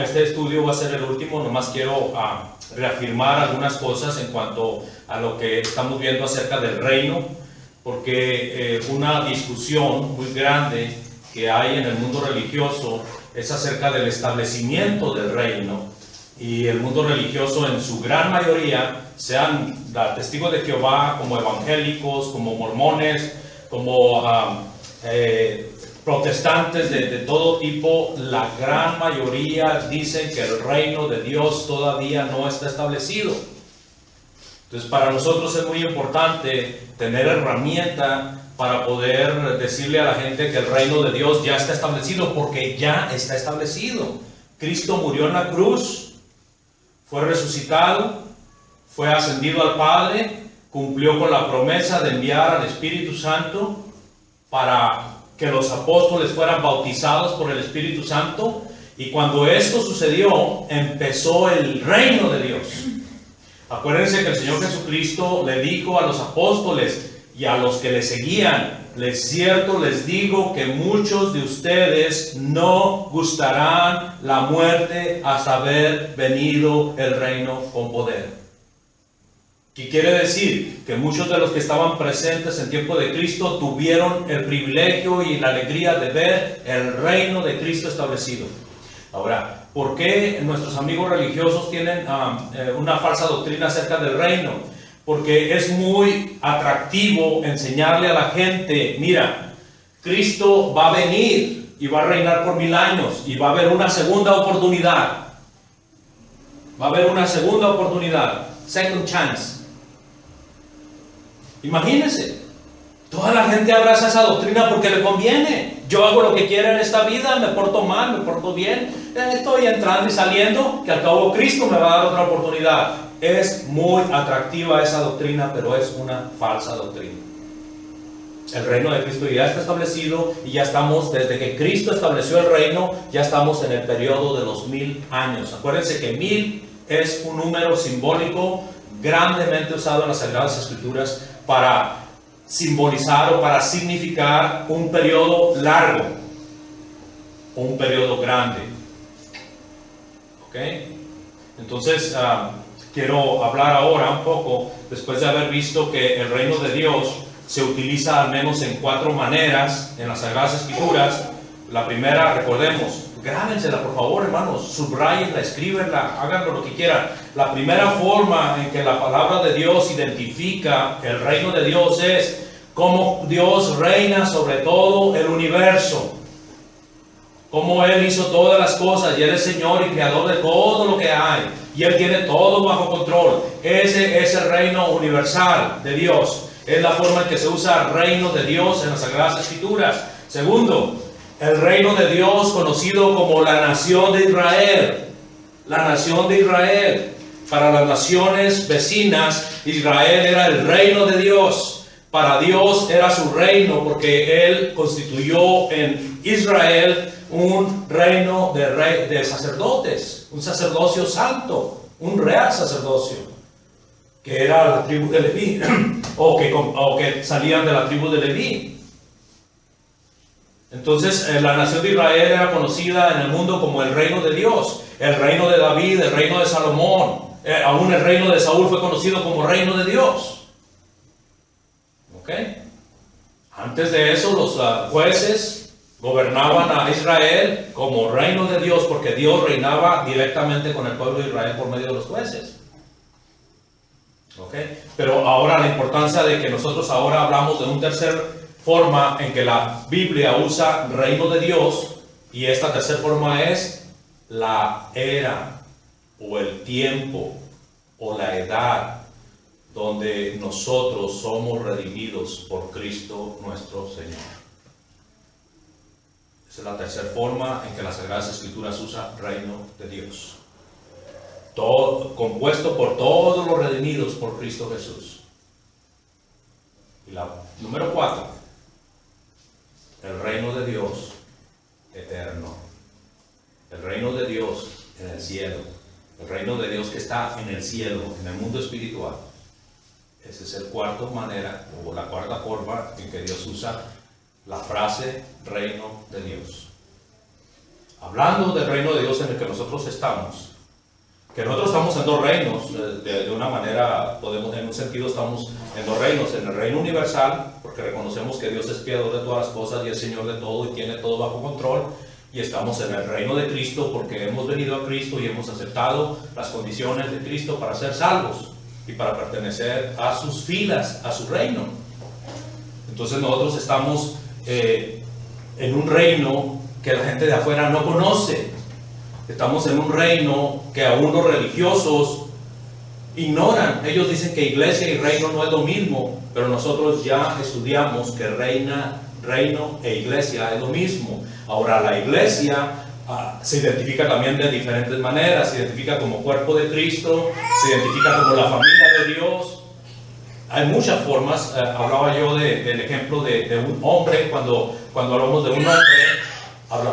Este estudio va a ser el último, nomás quiero reafirmar algunas cosas en cuanto a lo que estamos viendo acerca del reino, porque una discusión muy grande que hay en el mundo religioso es acerca del establecimiento del reino, y el mundo religioso en su gran mayoría, sean testigos de Jehová, como evangélicos, como mormones, como protestantes de todo tipo, la gran mayoría dicen que el reino de Dios todavía no está establecido. Entonces, para nosotros es muy importante tener herramienta para poder decirle a la gente que el reino de Dios ya está establecido, porque ya está establecido. Cristo murió en la cruz, fue resucitado, fue ascendido al Padre, cumplió con la promesa de enviar al Espíritu Santo para que los apóstoles fueran bautizados por el Espíritu Santo, y cuando esto sucedió, empezó el reino de Dios. Acuérdense que el Señor Jesucristo le dijo a los apóstoles y a los que le seguían: les cierto les digo que muchos de ustedes no gustarán la muerte hasta haber venido el reino con poder. ¿Qué quiere decir? Que muchos de los que estaban presentes en tiempo de Cristo tuvieron el privilegio y la alegría de ver el reino de Cristo establecido. Ahora, ¿por qué nuestros amigos religiosos tienen una falsa doctrina acerca del reino? Porque es muy atractivo enseñarle a la gente: mira, Cristo va a venir y va a reinar por 1000 años, y va a haber una segunda oportunidad. Va a haber una segunda oportunidad, second chance. Imagínense, toda la gente abraza esa doctrina porque le conviene. Yo hago lo que quiera en esta vida, me porto mal, me porto bien, estoy entrando y saliendo, que al cabo Cristo me va a dar otra oportunidad. Es muy atractiva esa doctrina, pero es una falsa doctrina. El reino de Cristo ya está establecido, y ya estamos, desde que Cristo estableció el reino, ya estamos en el periodo de los 1000 años. Acuérdense que 1000 es un número simbólico grandemente usado en las Sagradas Escrituras para simbolizar o para significar un periodo largo o un periodo grande. ¿Ok? Entonces, quiero hablar ahora un poco, después de haber visto que el reino de Dios se utiliza al menos en 4 maneras en las Sagradas Escrituras. La primera, recordemos, grábensela por favor, hermanos, subrayenla, escríbenla, háganlo lo que quieran. La primera forma en que la palabra de Dios identifica el reino de Dios es cómo Dios reina sobre todo el universo. Cómo Él hizo todas las cosas, y Él es Señor y Creador de todo lo que hay, y Él tiene todo bajo control. Ese es el reino universal de Dios. Es la forma en que se usa el reino de Dios en las Sagradas Escrituras. Segundo, el reino de Dios conocido como la nación de Israel. La nación de Israel. Para las naciones vecinas, Israel era el reino de Dios. Para Dios era su reino, porque Él constituyó en Israel un reino de sacerdotes, un sacerdocio santo, un real sacerdocio, que era la tribu de Leví, o que salían de la tribu de Leví. Entonces, la nación de Israel era conocida en el mundo como el reino de Dios, el reino de David, el reino de Salomón, aún el reino de Saúl fue conocido como reino de Dios. ¿Ok? Antes de eso, los jueces gobernaban a Israel como reino de Dios, porque Dios reinaba directamente con el pueblo de Israel por medio de los jueces. ¿Ok? Pero ahora la importancia de que nosotros ahora hablamos de un tercer forma en que la Biblia usa reino de Dios, y esta tercera forma es la era o el tiempo o la edad donde nosotros somos redimidos por Cristo nuestro Señor. Esa es la tercera forma en que las Sagradas Escrituras usa reino de Dios. Todo, compuesto por todos los redimidos por Cristo Jesús. Y la número 4. El reino de Dios eterno. El reino de Dios en el cielo. El reino de Dios que está en el cielo, en el mundo espiritual. Esa es la cuarta manera, o la cuarta forma en que Dios usa la frase reino de Dios. hablando del reino de Dios en el que nosotros estamos, que nosotros estamos en dos reinos, de una manera, en un sentido estamos en dos reinos, en el reino universal, porque reconocemos que Dios es creador de todas las cosas y es Señor de todo y tiene todo bajo control, y estamos en el reino de Cristo porque hemos venido a Cristo y hemos aceptado las condiciones de Cristo para ser salvos y para pertenecer a sus filas, a su reino. Entonces nosotros estamos en un reino que la gente de afuera no conoce. Estamos en un reino que aún los religiosos ignoran. Ellos dicen que iglesia y reino no es lo mismo, pero nosotros ya estudiamos que reino e iglesia es lo mismo. Ahora, la iglesia se identifica también de diferentes maneras. Se identifica como cuerpo de Cristo, se identifica como la familia de Dios. Hay muchas formas. Hablaba yo del ejemplo de un hombre. Cuando hablamos de un hombre,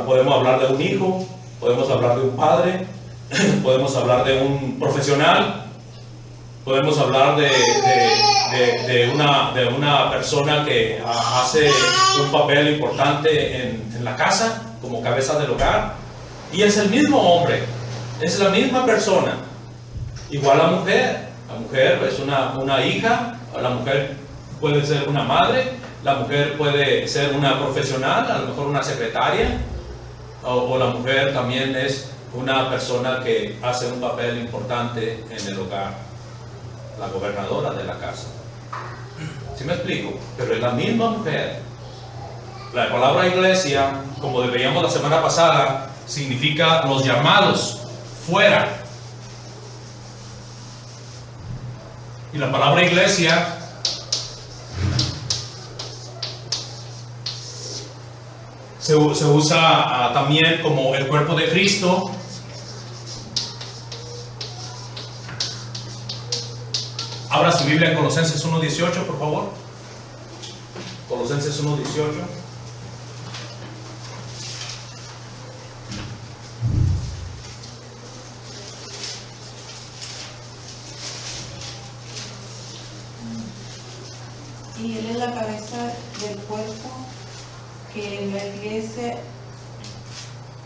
podemos hablar de un hijo, podemos hablar de un padre, podemos hablar de un profesional, podemos hablar de una persona que hace un papel importante en la casa como cabeza del hogar, y es el mismo hombre, es la misma persona. Igual la mujer es una hija, la mujer puede ser una madre, la mujer puede ser una profesional, a lo mejor una secretaria, o la mujer también es una persona que hace un papel importante en el hogar, la gobernadora de la casa. ¿Sí me explico? Pero es la misma mujer. La palabra iglesia, como veíamos la semana pasada, significa los llamados fuera. Y la palabra iglesia se usa también como el cuerpo de Cristo. Abra su Biblia en Colosenses 1:18, por favor. Colosenses 1:18. Y Él es la cabeza del cuerpo, que en la iglesia,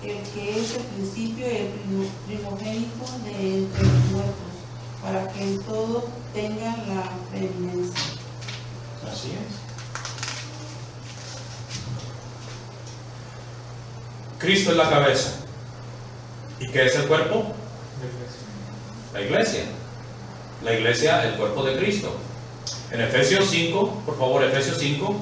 el que es el principio y el primogénito de entre los muertos, para que en todo tenga la preeminencia. Así es. Cristo es la cabeza. ¿Y qué es el cuerpo? La iglesia. La iglesia, el cuerpo de Cristo. En Efesios 5, por favor, Efesios 5.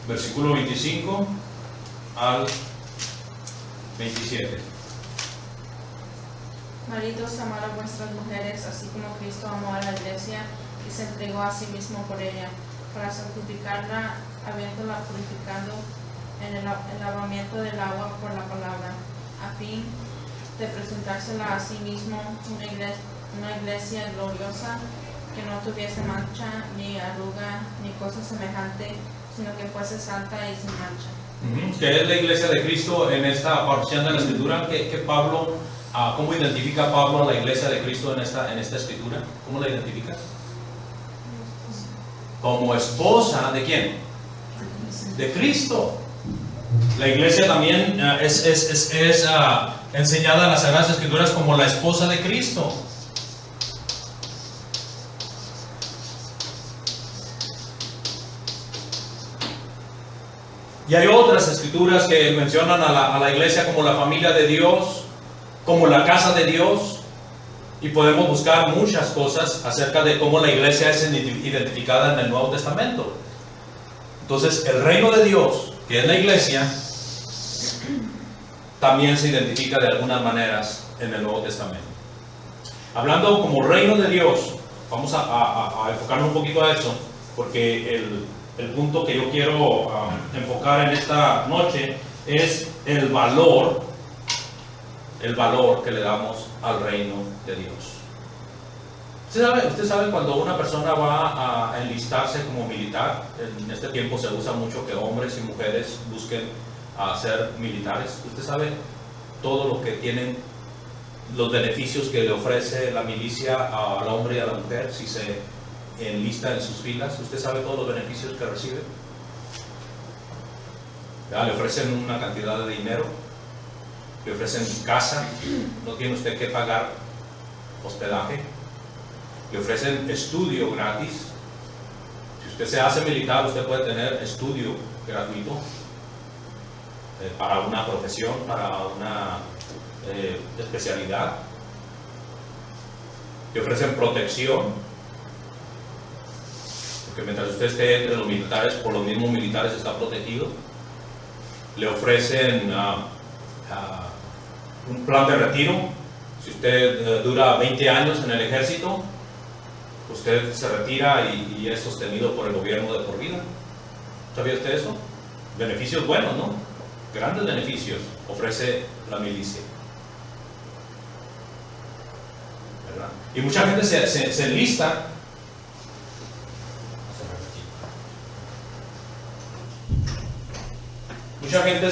Versículo 25 al 27. Maridos, amad a vuestras mujeres, así como Cristo amó a la iglesia y se entregó a sí mismo por ella, para santificarla, habiéndola purificado en el lavamiento del agua por la palabra, a fin de presentársela a sí mismo una iglesia gloriosa, que no tuviese mancha, ni arruga, ni cosa semejante, sino que fuese santa y sin mancha. ¿Qué es la iglesia de Cristo en esta porción de la escritura? ¿Qué Pablo, cómo identifica Pablo a la iglesia de Cristo en esta escritura? ¿Cómo la identifica? Como esposa ¿de quién? De Cristo. La iglesia también es enseñada en las Sagradas Escrituras como la esposa de Cristo. Y hay otras escrituras que mencionan a la iglesia como la familia de Dios, como la casa de Dios, y podemos buscar muchas cosas acerca de cómo la iglesia es identificada en el Nuevo Testamento. Entonces, el reino de Dios, que es la iglesia, también se identifica de algunas maneras en el Nuevo Testamento. Hablando como reino de Dios, vamos a enfocarnos un poquito a eso, porque el punto que yo quiero enfocar en esta noche es el valor que le damos al reino de Dios. Usted sabe cuando una persona va a enlistarse como militar, en este tiempo se usa mucho que hombres y mujeres busquen a ser militares. Usted sabe todo lo que tienen, los beneficios que le ofrece la milicia al hombre y a la mujer si se enlista en sus filas. Usted sabe todos los beneficios que recibe. Ya, le ofrecen una cantidad de dinero, le ofrecen casa, no tiene usted que pagar hospedaje, le ofrecen estudio gratis. Si usted se hace militar, usted puede tener estudio gratuito para una profesión, para una especialidad. Le ofrecen protección, porque mientras usted esté entre los militares, por los mismos militares está protegido. Le ofrecen un plan de retiro. Si usted dura 20 años en el ejército, usted se retira y es sostenido por el gobierno de por vida. ¿Sabía usted eso? Beneficios buenos, ¿no? Grandes beneficios ofrece la milicia, ¿verdad? Y mucha gente se enlista. Mucha gente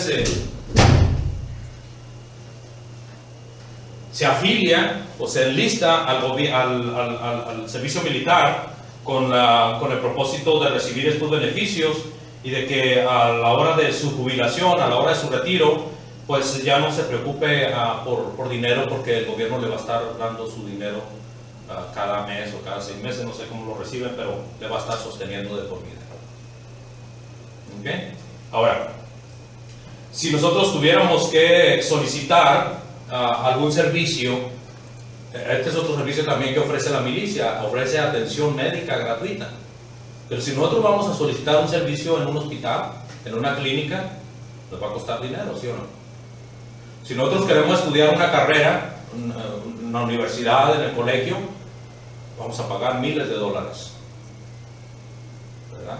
se afilia o se enlista al servicio militar con el propósito de recibir estos beneficios y de que a la hora de su jubilación, a la hora de su retiro, pues ya no se preocupe por dinero, porque el gobierno le va a estar dando su dinero cada mes o cada 6 meses, no sé cómo lo reciben, pero le va a estar sosteniendo de por vida. ¿Okay? Ahora, si nosotros tuviéramos que solicitar algún servicio, este es otro servicio también que ofrece la milicia, ofrece atención médica gratuita. Pero si nosotros vamos a solicitar un servicio en un hospital, en una clínica, nos va a costar dinero, ¿sí o no? Si nosotros queremos estudiar una carrera, en una universidad, en el colegio, vamos a pagar miles de dólares, ¿verdad?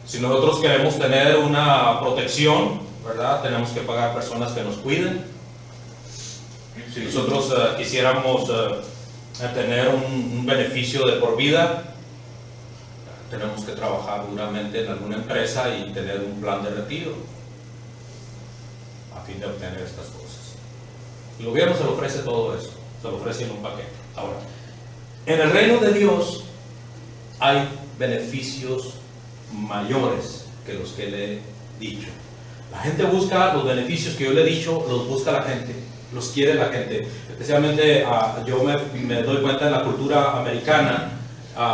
Si nosotros queremos tener una protección, ¿verdad? Tenemos que pagar personas que nos cuiden. Si nosotros quisiéramos tener un beneficio de por vida, tenemos que trabajar duramente en alguna empresa y tener un plan de retiro a fin de obtener estas cosas. El gobierno se le ofrece todo eso, se lo ofrece en un paquete. Ahora, en el reino de Dios hay beneficios mayores que los que le he dicho. La gente busca los beneficios que yo le he dicho, los busca la gente, los quiere la gente. Especialmente yo me doy cuenta en la cultura americana,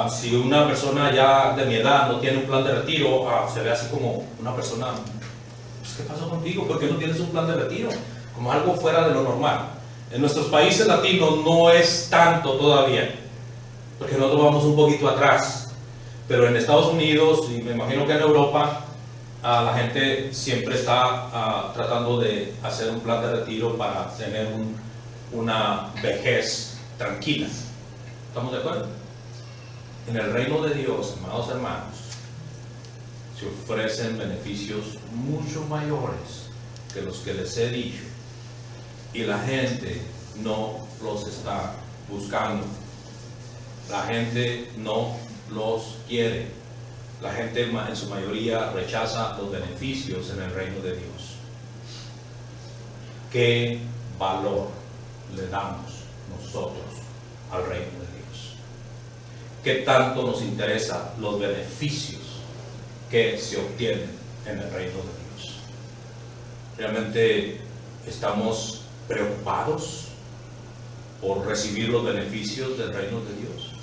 si una persona ya de mi edad no tiene un plan de retiro, se ve así como una persona, pues, ¿qué pasó contigo? ¿Por qué no tienes un plan de retiro? Como algo fuera de lo normal. En nuestros países latinos no es tanto todavía, porque nosotros vamos un poquito atrás. Pero en Estados Unidos, y me imagino que en Europa, la gente siempre está tratando de hacer un plan de retiro para tener una vejez tranquila. ¿Estamos de acuerdo? En el reino de Dios, amados hermanos, se ofrecen beneficios mucho mayores que los que les he dicho, y la gente no los está buscando. La gente no los quiere. La gente en su mayoría rechaza los beneficios en el reino de Dios. ¿Qué valor le damos nosotros al reino de Dios? ¿Qué tanto nos interesan los beneficios que se obtienen en el reino de Dios? ¿Realmente estamos preocupados por recibir los beneficios del reino de Dios?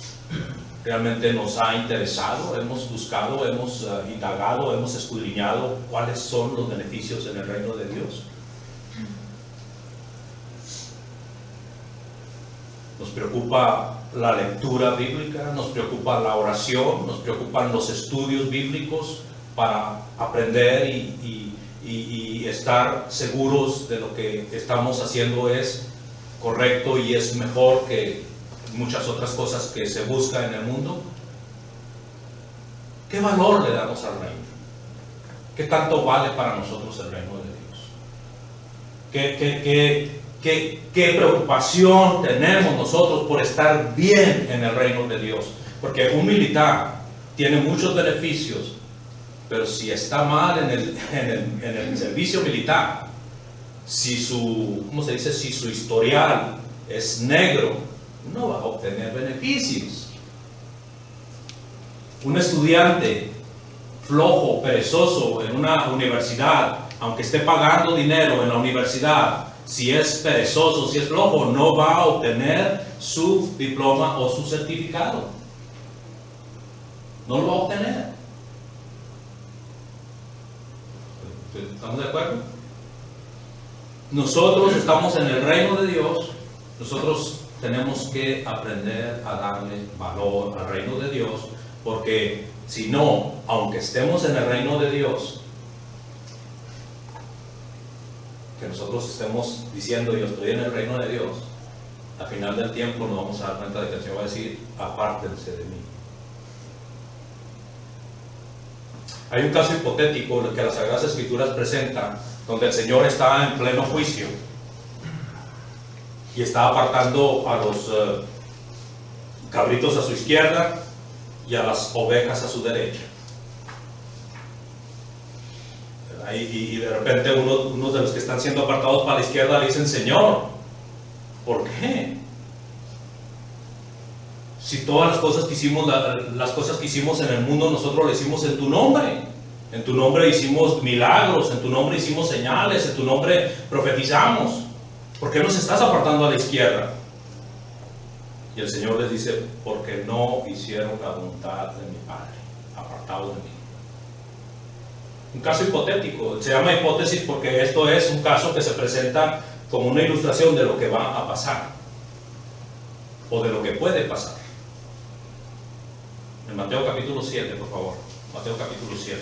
¿Realmente nos ha interesado? ¿Hemos buscado, hemos indagado, hemos escudriñado cuáles son los beneficios en el reino de Dios? Nos preocupa la lectura bíblica, nos preocupa la oración, nos preocupan los estudios bíblicos para aprender y estar seguros de lo que estamos haciendo es correcto y es mejor que muchas otras cosas que se buscan en el mundo. ¿Qué valor le damos al reino? ¿Qué tanto vale para nosotros el reino de Dios? qué preocupación tenemos nosotros por estar bien en el reino de Dios. Porque un militar tiene muchos beneficios, pero si está mal en el servicio militar, si su, ¿cómo se dice? Si su historial es negro, no va a obtener beneficios. Un estudiante flojo, perezoso en una universidad, aunque esté pagando dinero en la universidad, si es perezoso, si es flojo, no va a obtener su diploma o su certificado. No lo va a obtener. ¿Estamos de acuerdo? Nosotros estamos en el reino de Dios. Nosotros tenemos que aprender a darle valor al reino de Dios, porque si no, aunque estemos en el reino de Dios, que nosotros estemos diciendo yo estoy en el reino de Dios, al final del tiempo nos vamos a dar cuenta de que el Señor va a decir, apártense de mí. Hay un caso hipotético que las Sagradas Escrituras presentan, donde el Señor está en pleno juicio y está apartando a los cabritos a su izquierda y a las ovejas a su derecha. Y de repente unos de los que están siendo apartados para la izquierda le dicen, Señor, ¿por qué? Si todas las cosas que hicimos, las cosas que hicimos en el mundo, nosotros lo hicimos en tu nombre. En tu nombre hicimos milagros, en tu nombre hicimos señales, en tu nombre profetizamos. ¿Por qué nos estás apartando a la izquierda? Y el Señor les dice, porque no hicieron la voluntad de mi Padre, apartados de mí. Un caso hipotético, se llama hipótesis porque esto es un caso que se presenta como una ilustración de lo que va a pasar, o de lo que puede pasar. En Mateo capítulo 7, por favor. Mateo capítulo 7.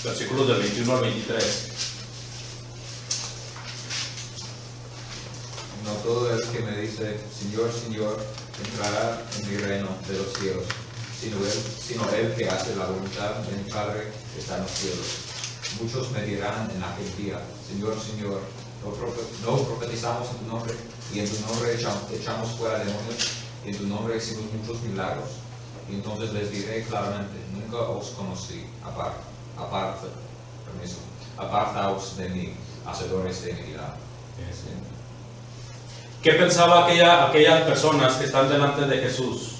Versículos del 21 al 23. No todo el que me dice, Señor, Señor, entrará en mi reino de los cielos, sino el que hace la voluntad de mi Padre que está en los cielos. Muchos me dirán en aquel día, Señor, Señor, ¿no profetizamos en tu nombre? Y en tu nombre echamos fuera demonios, y en tu nombre hicimos muchos milagros. Y entonces les diré claramente, nunca os conocí, apartaos de mí, hacedores de iniquidad. ¿Qué pensaba aquellas personas que están delante de Jesús?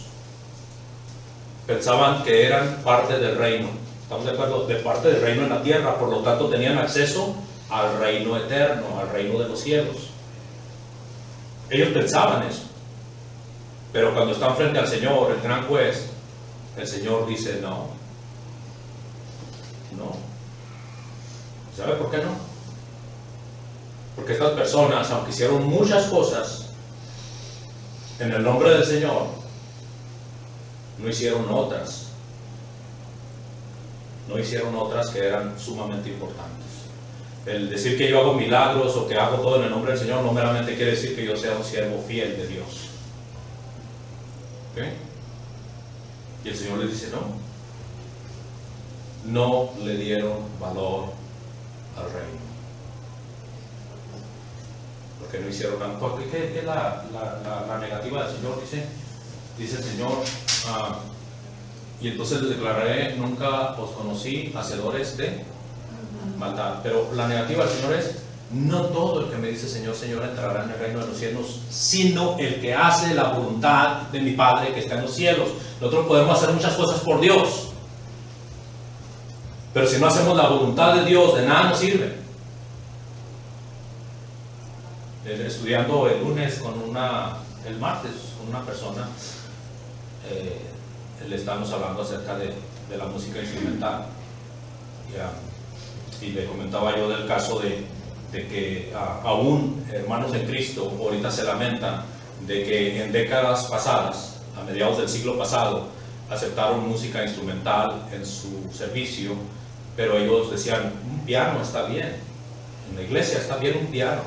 Pensaban que eran parte del reino. ¿Estamos de acuerdo? De parte del reino en la tierra, por lo tanto tenían acceso al reino eterno, al reino de los cielos. Ellos pensaban eso. Pero cuando están frente al Señor, el gran juez, el Señor dice no. ¿Sabe por qué no? Porque estas personas, aunque hicieron muchas cosas en el nombre del Señor, no hicieron otras. No hicieron otras que eran sumamente importantes. El decir que yo hago milagros o que hago todo en el nombre del Señor no meramente quiere decir que yo sea un siervo fiel de Dios. ¿Okay? Y el Señor les dice no le dieron valor al reino, porque no hicieron nada. ¿Qué es la negativa del Señor? Dice el Señor, y entonces les declararé, nunca os conocí, hacedores de maldad. Pero la negativa del Señor es, no todo el que me dice Señor, Señor entrará en el reino de los cielos, sino el que hace la voluntad de mi Padre que está en los cielos. Nosotros podemos hacer muchas cosas por Dios, pero si no hacemos la voluntad de Dios, de nada nos sirve. Estudiando el martes con una persona, le estamos hablando acerca de la música instrumental. Y le comentaba yo del caso de que aún hermanos en Cristo ahorita se lamentan de que en décadas pasadas, a mediados del siglo pasado, aceptaron música instrumental en su servicio, pero ellos decían, un piano está bien, en la iglesia está bien un piano,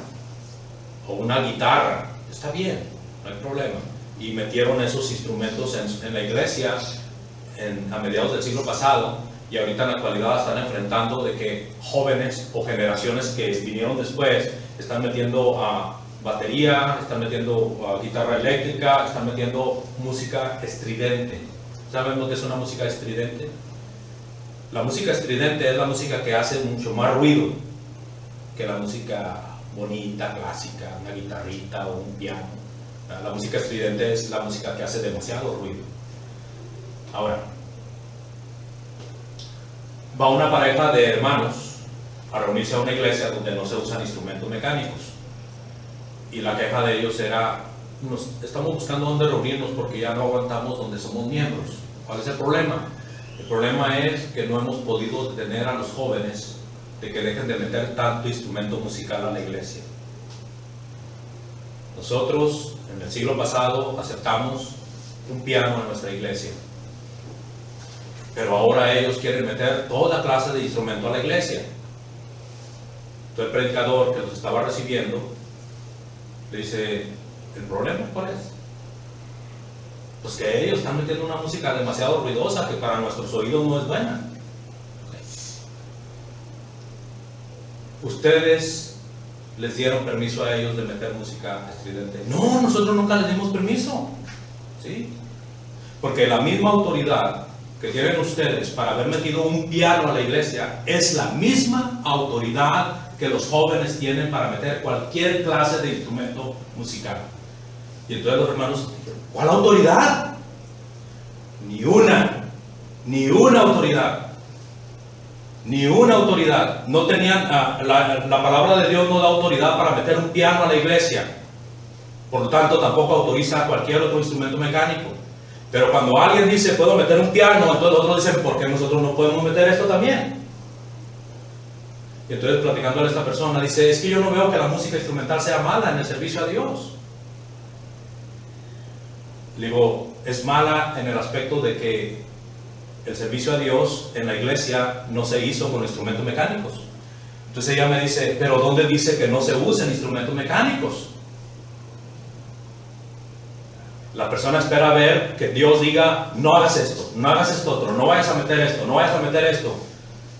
o una guitarra, está bien, no hay problema. Y metieron esos instrumentos en la iglesia, a mediados del siglo pasado y ahorita en la actualidad están enfrentando de que jóvenes o generaciones que vinieron después están metiendo a batería, están metiendo a guitarra eléctrica, están metiendo música estridente. ¿Saben lo que es una música estridente? La música estridente es la música que hace mucho más ruido que la música bonita, clásica, una guitarrita o un piano. La música estridente es la música que hace demasiado ruido. Ahora, va una pareja de hermanos a reunirse a una iglesia donde no se usan instrumentos mecánicos. Y la queja de ellos era, estamos buscando dónde reunirnos porque ya no aguantamos donde somos miembros. ¿Cuál es el problema? El problema es que no hemos podido detener a los jóvenes de que dejen de meter tanto instrumento musical a la iglesia. Nosotros en el siglo pasado aceptamos un piano en nuestra iglesia, pero ahora ellos quieren meter toda clase de instrumento a la iglesia. Entonces el predicador que los estaba recibiendo le dice, ¿el problema cuál es? Pues que ellos están metiendo una música demasiado ruidosa que para nuestros oídos no es buena. Ustedes les dieron permiso a ellos de meter música estridente. No, nosotros nunca les dimos permiso. ¿Sí? Porque la misma autoridad que tienen ustedes para haber metido un piano a la iglesia es la misma autoridad que los jóvenes tienen para meter cualquier clase de instrumento musical. Y entonces los hermanos, ¿cuál autoridad? Ni una autoridad. Ni una autoridad. No tenían, la palabra de Dios no da autoridad para meter un piano a la iglesia. Por lo tanto, tampoco autoriza cualquier otro instrumento mecánico. Pero cuando alguien dice, puedo meter un piano, entonces los otros dicen, ¿por qué nosotros no podemos meter esto también? Y entonces, platicando a esta persona, dice, es que yo no veo que la música instrumental sea mala en el servicio a Dios. Le digo, es mala en el aspecto de que el servicio a Dios en la iglesia no se hizo con instrumentos mecánicos. Entonces ella me dice, pero ¿dónde dice que no se usen instrumentos mecánicos? La persona espera ver que Dios diga, no hagas esto, no hagas esto otro, no vayas a meter esto, no vayas a meter esto.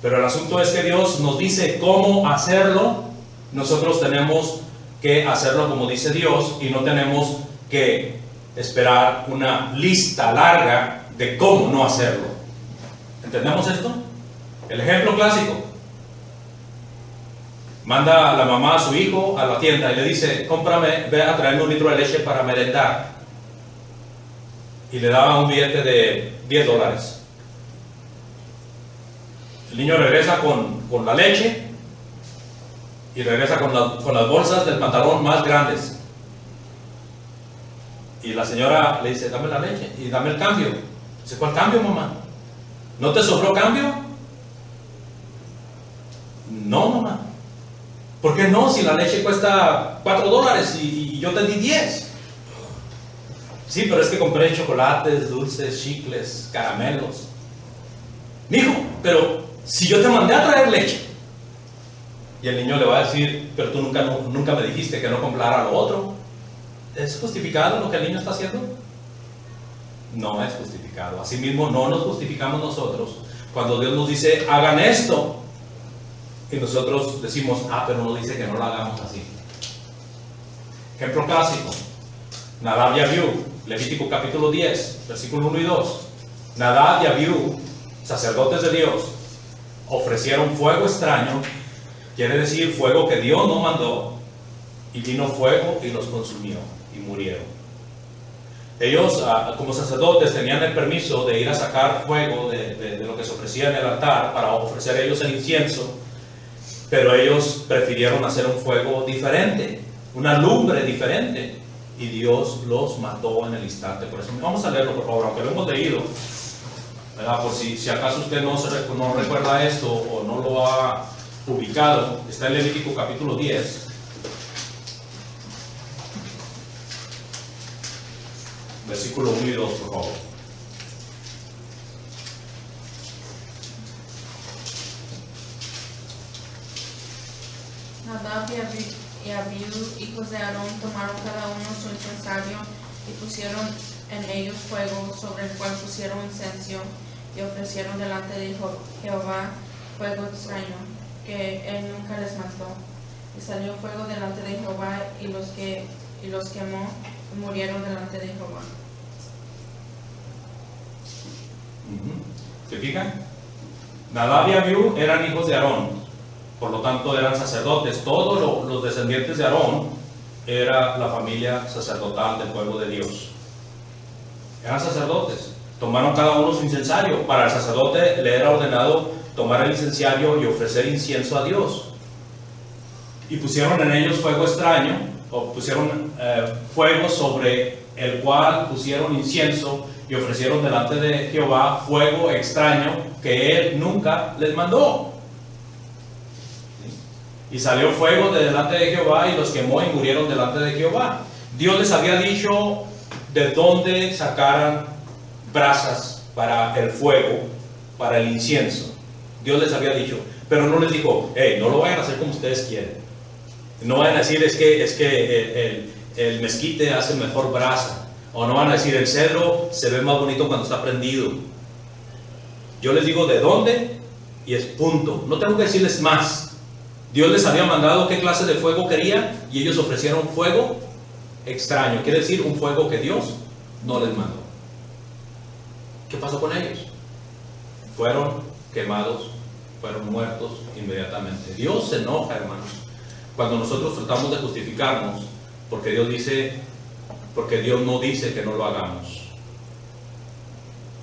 Pero el asunto es que Dios nos dice cómo hacerlo. Nosotros tenemos que hacerlo como dice Dios y no tenemos que esperar una lista larga de cómo no hacerlo. ¿Entendemos esto? El ejemplo clásico. Manda a la mamá a su hijo a la tienda y le dice, cómprame, ve a traerme un litro de leche para merendar. Y le daba un billete de $10. El niño regresa con la leche y regresa con las bolsas del pantalón más grandes. Y la señora le dice, dame la leche y dame el cambio. Dice, ¿cuál cambio, mamá? ¿No te sobró cambio? No, mamá. ¿Por qué no? Si la leche cuesta $4 y yo te di 10. Sí, pero es que compré chocolates, dulces, chicles, caramelos. Mijo, pero si yo te mandé a traer leche. Y el niño le va a decir, pero tú nunca me dijiste que no comprara lo otro. ¿Es justificado lo que el niño está haciendo? No es justificado. Asimismo, no nos justificamos nosotros cuando Dios nos dice, hagan esto. Y nosotros decimos, pero nos dice que no lo hagamos así. Ejemplo clásico. Nadab y Abiú, Levítico capítulo 10, versículo 1 y 2. Nadab y Abiú, sacerdotes de Dios, ofrecieron fuego extraño, quiere decir fuego que Dios no mandó, y vino fuego y los consumió, y murieron. Ellos, como sacerdotes, tenían el permiso de ir a sacar fuego de lo que se ofrecía en el altar para ofrecer ellos el incienso, pero ellos prefirieron hacer un fuego diferente, una lumbre diferente, y Dios los mató en el instante. Por eso vamos a leerlo, por favor, aunque lo hemos leído, ¿verdad? Por si acaso usted no recuerda esto o no lo ha ubicado. Está en Levítico capítulo 10, versículo 1 y 2, por favor. Nadab y Abiú, hijos de Aarón, tomaron cada uno su incensario y pusieron en ellos fuego, sobre el cual pusieron incenso, y ofrecieron delante de Jehová fuego extraño, que él nunca les mandó. Y salió fuego delante de Jehová, y los quemó, y murieron delante de Jehová. ¿Se fijan? Nadab y Abiú eran hijos de Aarón, por lo tanto eran sacerdotes. Todos los descendientes de Aarón era la familia sacerdotal del pueblo de Dios. Eran sacerdotes. Tomaron cada uno su incensario. Para el sacerdote le era ordenado tomar el incensario y ofrecer incienso a Dios. Y pusieron en ellos fuego extraño, o pusieron fuego sobre el cual pusieron incienso y ofrecieron delante de Jehová fuego extraño que él nunca les mandó. Y salió fuego de delante de Jehová y los quemó y murieron delante de Jehová. Dios les había dicho de dónde sacaran brasas para el fuego, para el incienso. Dios les había dicho, pero no les dijo, hey, no lo vayan a hacer como ustedes quieren. No vayan a decir, es que el mezquite hace mejor brasa. O no van a decir, el cedro se ve más bonito cuando está prendido. Yo les digo de dónde y es punto. No tengo que decirles más. Dios les había mandado qué clase de fuego quería y ellos ofrecieron fuego extraño. Quiere decir un fuego que Dios no les mandó. ¿Qué pasó con ellos? Fueron quemados, fueron muertos inmediatamente. Dios se enoja, hermanos, cuando nosotros tratamos de justificarnos, porque Dios no dice que no lo hagamos.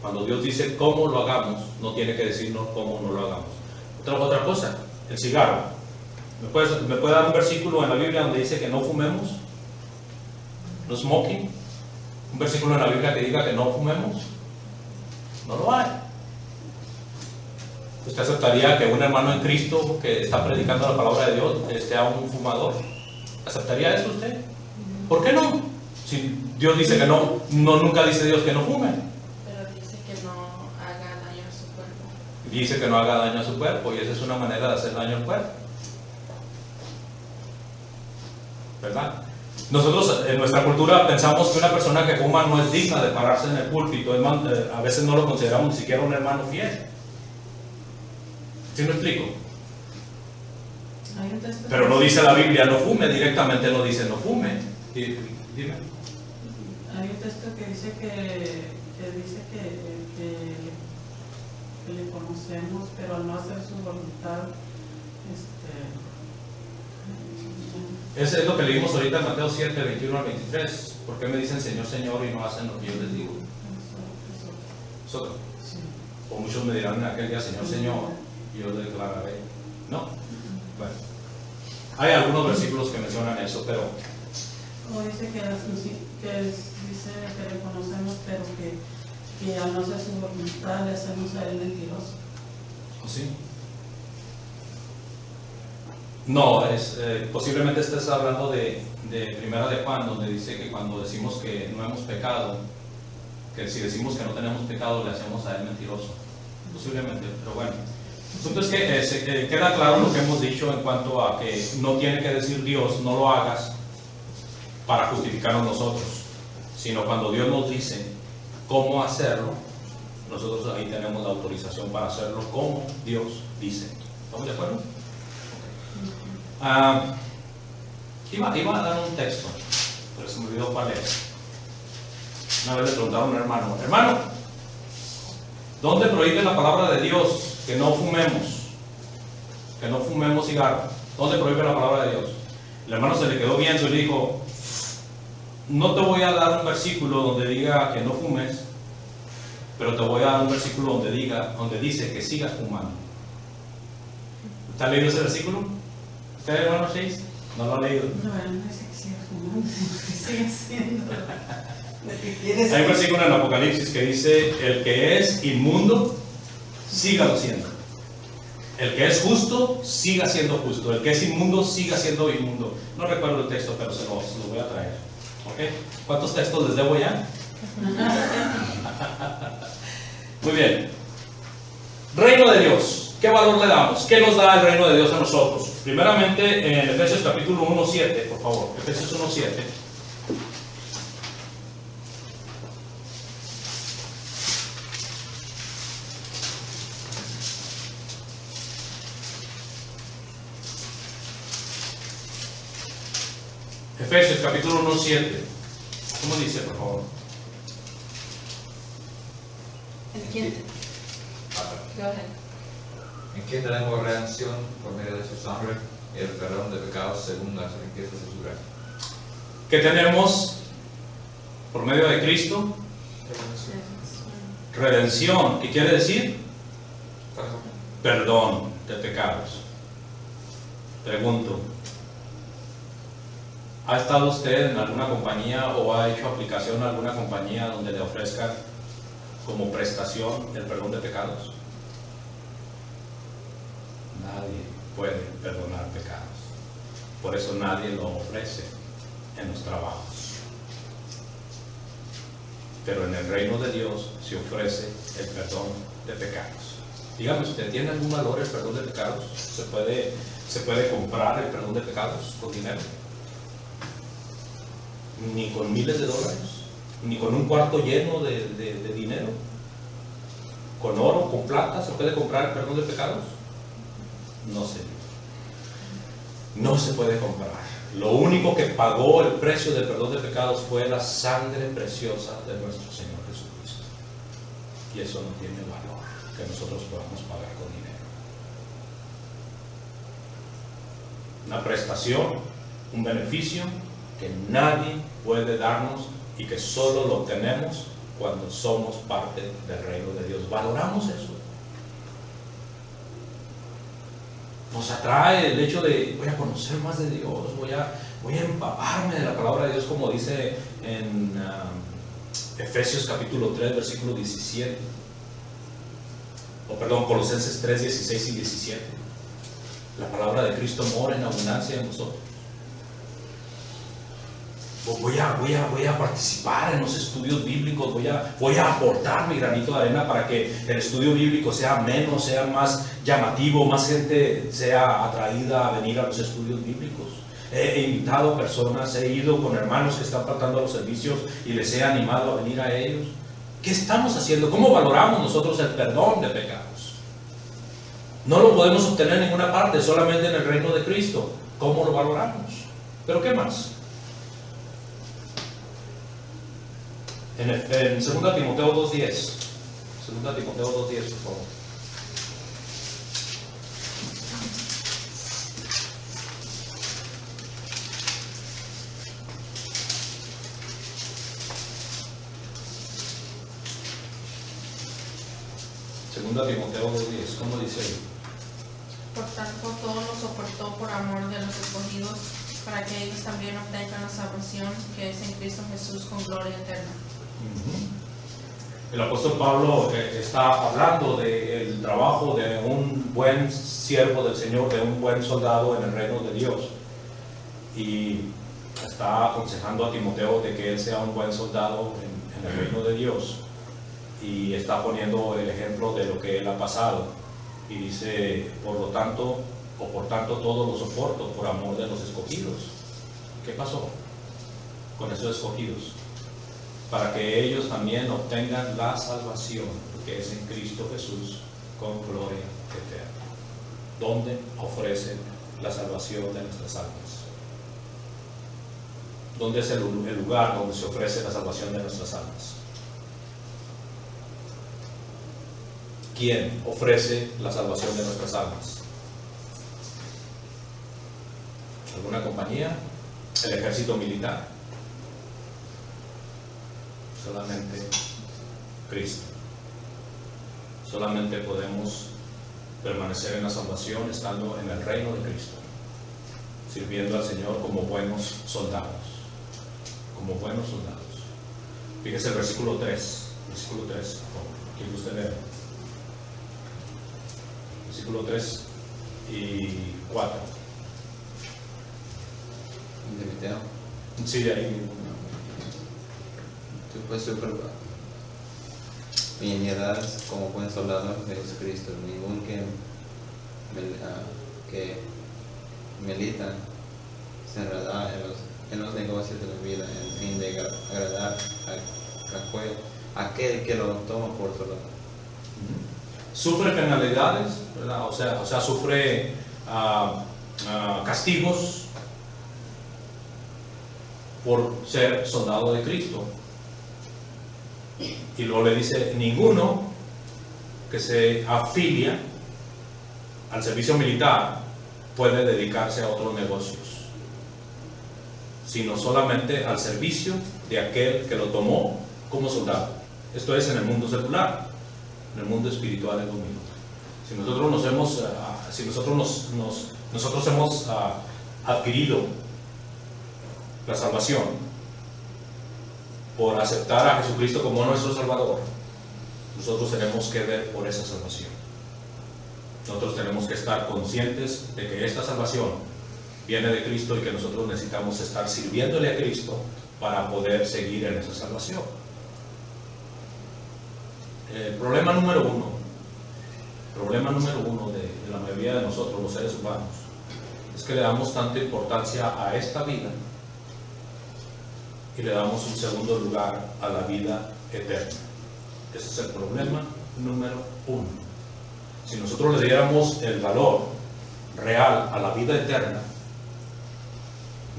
Cuando Dios dice cómo lo hagamos, no tiene que decirnos cómo no lo hagamos. Otra cosa, el cigarro. ¿Me puede dar un versículo en la Biblia donde dice que no fumemos? No smoking. Un versículo en la Biblia que diga que no fumemos. No lo hay. ¿Usted aceptaría que un hermano en Cristo que está predicando la palabra de Dios sea un fumador? ¿Aceptaría eso usted? ¿Por qué no? Si Dios dice que no, nunca dice Dios que no fume. Pero dice que no haga daño a su cuerpo. Dice que no haga daño a su cuerpo, y esa es una manera de hacer daño al cuerpo, ¿verdad? Nosotros en nuestra cultura pensamos que una persona que fuma no es digna de pararse en el púlpito. A veces no lo consideramos ni siquiera un hermano fiel. ¿Sí me explico? Pero no dice la Biblia no fume, directamente no dice no fume. Dime. Hay un texto que dice que le conocemos, pero al no hacer su voluntad, Ese es lo que leímos ahorita en Mateo 7, 21 al 23. ¿Por qué me dicen Señor, Señor y no hacen lo que yo les digo? ¿Nosotros? sí. O muchos me dirán en aquel día, Señor, Señor, y yo le declararé. No. Bueno, hay algunos versículos que mencionan eso, pero O dice que le conocemos, pero que al no hacer su voluntad le hacemos a él mentiroso. ¿o sí? No, posiblemente estés hablando de Primera de Juan, donde dice que cuando decimos que no hemos pecado, que si decimos que no tenemos pecado, le hacemos a él mentiroso. Posiblemente, pero bueno. El punto es que queda claro lo que hemos dicho en cuanto a que no tiene que decir Dios, no lo hagas para justificarnos nosotros, sino cuando Dios nos dice cómo hacerlo, nosotros ahí tenemos la autorización para hacerlo como Dios dice. ¿Estamos de acuerdo? Iba a dar un texto, pero se me olvidó cuál es. Una vez le preguntaron a un hermano, ¿dónde prohíbe la palabra de Dios que no fumemos cigarro? ¿Dónde prohíbe la palabra de Dios? El hermano se le quedó viendo y le dijo, no te voy a dar un versículo donde diga que no fumes, pero te voy a dar un versículo donde dice que sigas fumando. ¿Está leído ese versículo? ¿Usted, hermano Chase? No lo ha leído. No dice que siga fumando, que siga haciendo lo que quieres. Hay un versículo en Apocalipsis que dice, el que es inmundo, sígalo siendo. El que es justo, siga siendo justo. El que es inmundo, siga siendo inmundo. No recuerdo el texto, pero se lo voy a traer. ¿Okay? ¿Cuántos textos les debo ya? Muy bien. Reino de Dios. ¿Qué valor le damos? ¿Qué nos da el reino de Dios a nosotros? Primeramente, en Efesios capítulo 1:7, por favor. Efesios 1:7. Efesios capítulo 1, 7. ¿Cómo dice, por favor? ¿En quién? Go ahead. En quien tenemos redención por medio de su sangre, el perdón de pecados según las riquezas de su gracia. ¿Qué tenemos por medio de Cristo? Redención. ¿Qué quiere decir? Perdón de pecados. Pregunto, ¿ha estado usted en alguna compañía o ha hecho aplicación a alguna compañía donde le ofrezcan como prestación el perdón de pecados? Nadie puede perdonar pecados. Por eso nadie lo ofrece en los trabajos. Pero en el reino de Dios se ofrece el perdón de pecados. Dígame usted, ¿tiene algún valor el perdón de pecados? ¿Se puede comprar el perdón de pecados con dinero? Ni con miles de dólares, ni con un cuarto lleno de dinero. Con oro, con plata, ¿se puede comprar el perdón de pecados? No, señor. No se puede comprar. Lo único que pagó el precio del perdón de pecados fue la sangre preciosa de nuestro Señor Jesucristo. Y eso no tiene valor que nosotros podamos pagar con dinero. Una prestación, un beneficio que nadie puede darnos y que solo lo obtenemos cuando somos parte del reino de Dios. ¿Valoramos eso? Nos atrae el hecho de voy a conocer más de Dios, voy a empaparme de la palabra de Dios, como dice en Efesios capítulo 3, versículo 17. Colosenses 3, 16 y 17. La palabra de Cristo mora en abundancia en nosotros. Voy a participar en los estudios bíblicos, voy a aportar mi granito de arena para que el estudio bíblico sea menos, sea más llamativo, más gente sea atraída a venir a los estudios bíblicos. He invitado a personas, he ido con hermanos que están faltando a los servicios y les he animado a venir a ellos. ¿Qué estamos haciendo? ¿Cómo valoramos nosotros el perdón de pecados? No lo podemos obtener en ninguna parte, solamente en el reino de Cristo. ¿Cómo lo valoramos? ¿Pero qué más? En 2 Timoteo 2.10. 2 Timoteo 2.10, por favor. Segunda Timoteo 2.10, ¿cómo dice ahí? Por tanto, todo lo soportó por amor de los escogidos, para que ellos también obtengan la salvación que es en Cristo Jesús con gloria eterna. El apóstol Pablo está hablando del trabajo de un buen siervo del Señor, de un buen soldado en el reino de Dios, y está aconsejando a Timoteo de que él sea un buen soldado en el reino de Dios, y está poniendo el ejemplo de lo que él ha pasado, y dice, por tanto todo lo soporto por amor de los escogidos. ¿Qué pasó con esos escogidos? Para que ellos también obtengan la salvación que es en Cristo Jesús con gloria eterna. ¿Dónde ofrecen la salvación de nuestras almas? ¿Dónde es el lugar donde se ofrece la salvación de nuestras almas? ¿Quién ofrece la salvación de nuestras almas? ¿Alguna compañía? ¿El ejército militar? Solamente Cristo. Solamente podemos permanecer en la salvación estando en el reino de Cristo, sirviendo al Señor como buenos soldados. Como buenos soldados. Fíjese el versículo 3. Versículo 3, por favor. ¿Quién usted lee? Versículo 3 y 4. ¿De Timoteo? Sí, ahí. Tú pues sufre piedades como buen soldado de Jesucristo. Ningún que milita se enreda en los negocios de la vida en fin de agradar a aquel que lo toma por soldado. Sufre penalidades, ¿verdad? O sea, sufre castigos por ser soldado de Cristo. Y luego le dice, ninguno que se afilia al servicio militar puede dedicarse a otros negocios, sino solamente al servicio de aquel que lo tomó como soldado. Esto es en el mundo secular. En el mundo espiritual es lo mismo. Si nosotros hemos adquirido la salvación por aceptar a Jesucristo como nuestro Salvador, nosotros tenemos que ver por esa salvación. Nosotros tenemos que estar conscientes de que esta salvación viene de Cristo y que nosotros necesitamos estar sirviéndole a Cristo para poder seguir en esa salvación. El problema número uno de la mayoría de nosotros, los seres humanos, es que le damos tanta importancia a esta vida y le damos un segundo lugar a la vida eterna. Ese es el problema número uno. Si nosotros le diéramos el valor real a la vida eterna,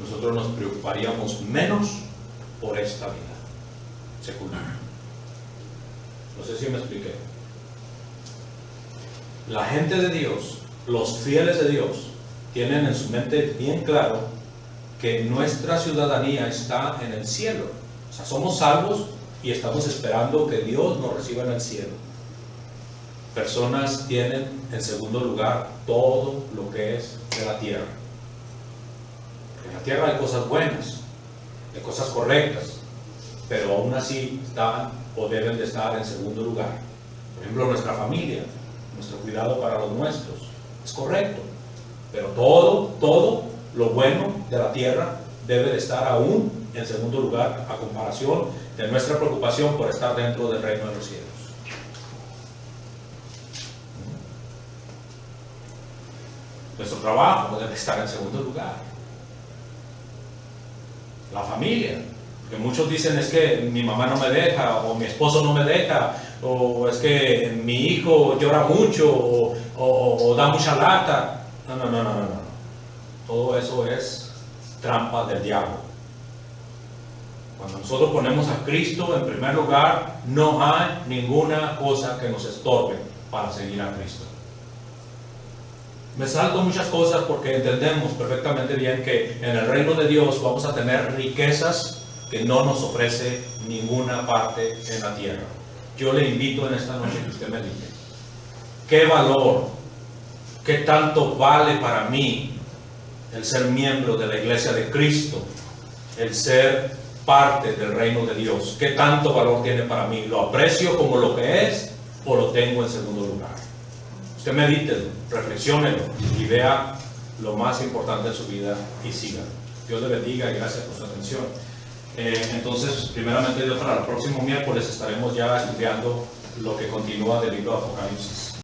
nosotros nos preocuparíamos menos por esta vida secular. No sé si me expliqué. La gente de Dios, los fieles de Dios, tienen en su mente bien claro que nuestra ciudadanía está en el cielo. O sea, somos salvos y estamos esperando que Dios nos reciba en el cielo. Personas tienen en segundo lugar todo lo que es de la tierra. En la tierra hay cosas buenas, hay cosas correctas, pero aún así están o deben de estar en segundo lugar. Por ejemplo, nuestra familia, nuestro cuidado para los nuestros, es correcto, pero todo lo bueno de la tierra debe de estar aún en segundo lugar a comparación de nuestra preocupación por estar dentro del reino de los cielos. Nuestro trabajo debe estar en segundo lugar. La familia, que muchos dicen es que mi mamá no me deja, o mi esposo no me deja, o es que mi hijo llora mucho, o da mucha lata. No. Todo eso es trampa del diablo. Cuando nosotros ponemos a Cristo en primer lugar, no hay ninguna cosa que nos estorbe para seguir a Cristo. Me salto muchas cosas porque entendemos perfectamente bien que en el reino de Dios vamos a tener riquezas que no nos ofrece ninguna parte en la tierra. Yo le invito en esta noche que usted me diga, ¿qué valor, qué tanto vale para mí el ser miembro de la iglesia de Cristo, el ser parte del reino de Dios? ¿Qué tanto valor tiene para mí? ¿Lo aprecio como lo que es o lo tengo en segundo lugar? Usted medítelo, reflexiónelo y vea lo más importante de su vida y siga. Dios le bendiga y gracias por su atención. Entonces, primeramente Dios, para el próximo miércoles estaremos ya estudiando lo que continúa del libro de Apocalipsis.